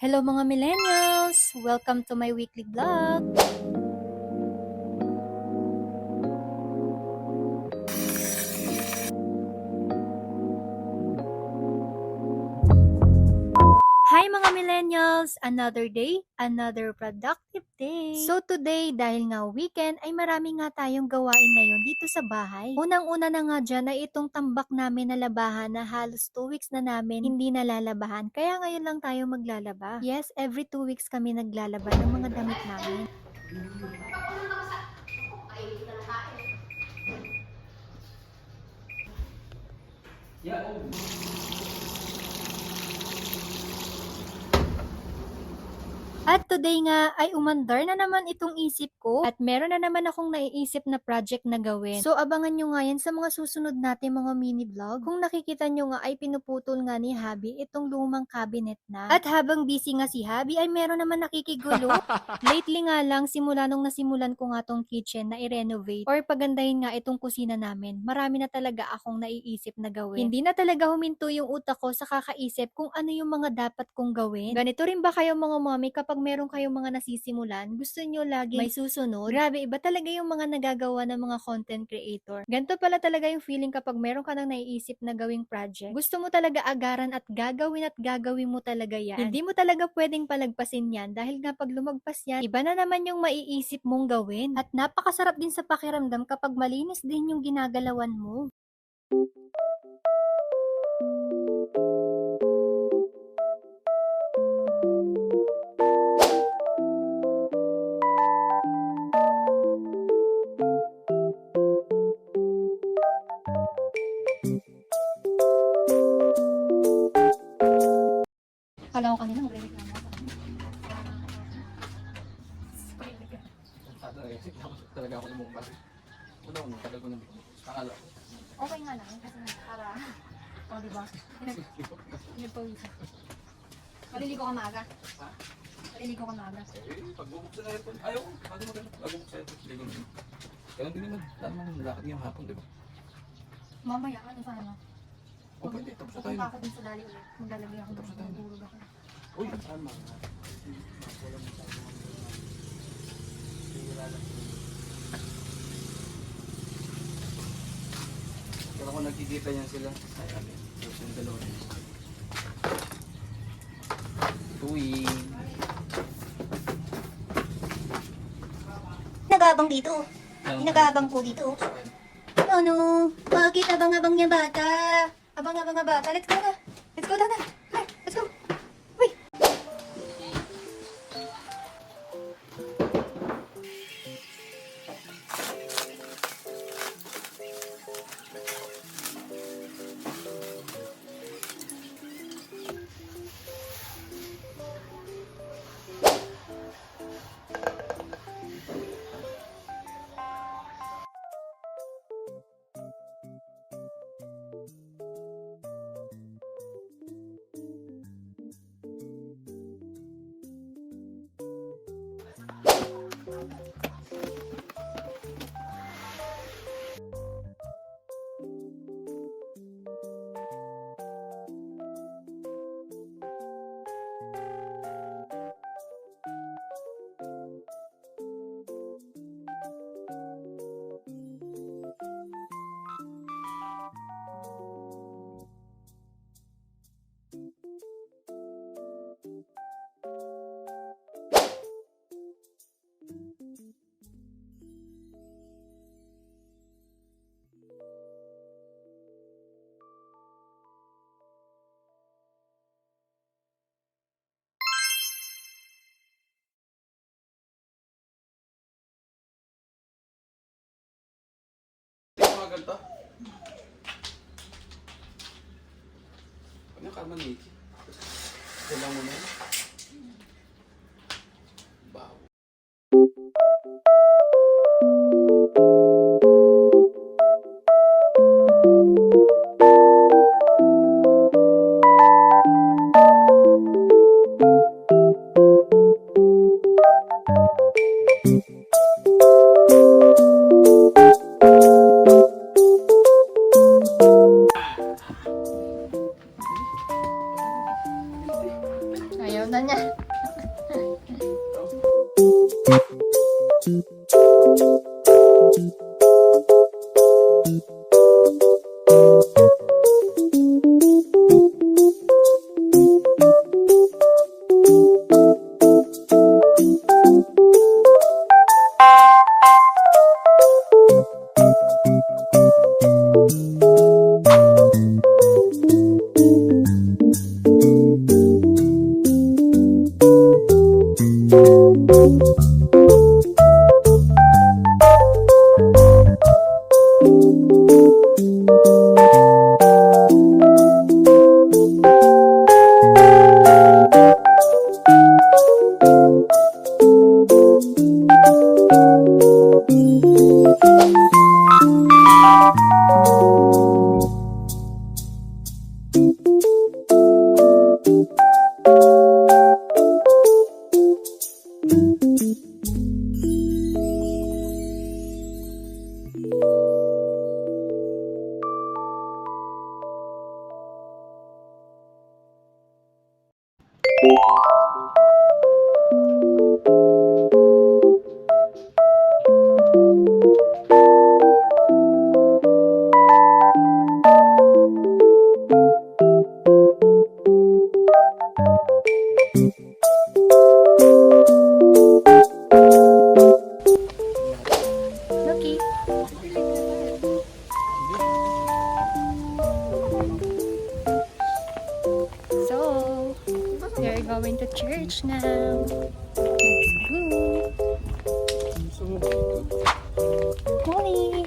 Hello mga millennials! Welcome to my weekly vlog! Hi mga millennials! Another day, another productive day! So today, dahil nga weekend, ay marami nga tayong gawain ngayon dito sa bahay. Unang-una na nga dyan ay itong tambak namin na labahan na halos 2 weeks na namin hindi nalalabahan. Kaya ngayon lang tayo maglalaba. Yes, every 2 weeks kami naglalaba ng mga damit namin. At today nga ay umandar na naman itong isip ko at meron na naman akong naiisip na project na gawin. So abangan nyo nga yan sa mga susunod natin mga mini vlog. Kung nakikita nyo nga ay pinuputol nga ni Habi itong lumang cabinet na. At habang busy nga si Habi ay meron naman nakikigulo. Lately nga lang simula nung nasimulan ko nga tong kitchen na i-renovate or pagandahin nga itong kusina namin, marami na talaga akong naiisip na gawin. Hindi na talaga huminto yung utak ko sa kakaisip kung ano yung mga dapat kong gawin. Ganito rin ba kayo mga mommy kapag meron kayong mga nasisimulan, gusto nyo lagi may susunod? Grabe, iba talaga yung mga nagagawa ng mga content creator. Ganito pala talaga yung feeling kapag meron ka nang naiisip na gawing project. Gusto mo talaga agaran at gagawin mo talaga yan. Hindi mo talaga pwedeng palagpasin yan dahil nga pag lumagpas yan, iba na naman yung maiisip mong gawin. At napakasarap din sa pakiramdam kapag malinis din yung ginagalawan mo. Kala ko kanina magre-reklamo ako. Talaga ako lumumpas. Ano, tagal ko na dito. Akala ko. Okay nga lang kasi para diba? Pinagpawisan. Maliligo ka maaga. Ha? Maliligo ka maaga. Pagbubuksan na ito. Ayaw, paano maganda? Pagbubuksan na ito. Ligo na. Ganun din naman. Tama naman lakad ngayong hapon, di ba? Mamaya, ano sa ano? O pwede, tapos na tayo. Pupunta ako din sa dali ulit. Maglalagay ako Tapos na tayo. Magulog ako. Uy, tama. Kaya kung nakikita niyan sila, ay ano, yung dalawa. Tuwing. Nagabang dito. Nagabang po dito. Ano? Bakit abang-abang niya bata? Abang-abang nga bata. Let's go na. Let's go, Dana. Hi, let's go. Uy. Mga ganito. Ano yung karma ni Iki? Kailangan mo na yun. Bawo. Ayaw na niya. Loki. So, we're going to church now. Let's go. Morning.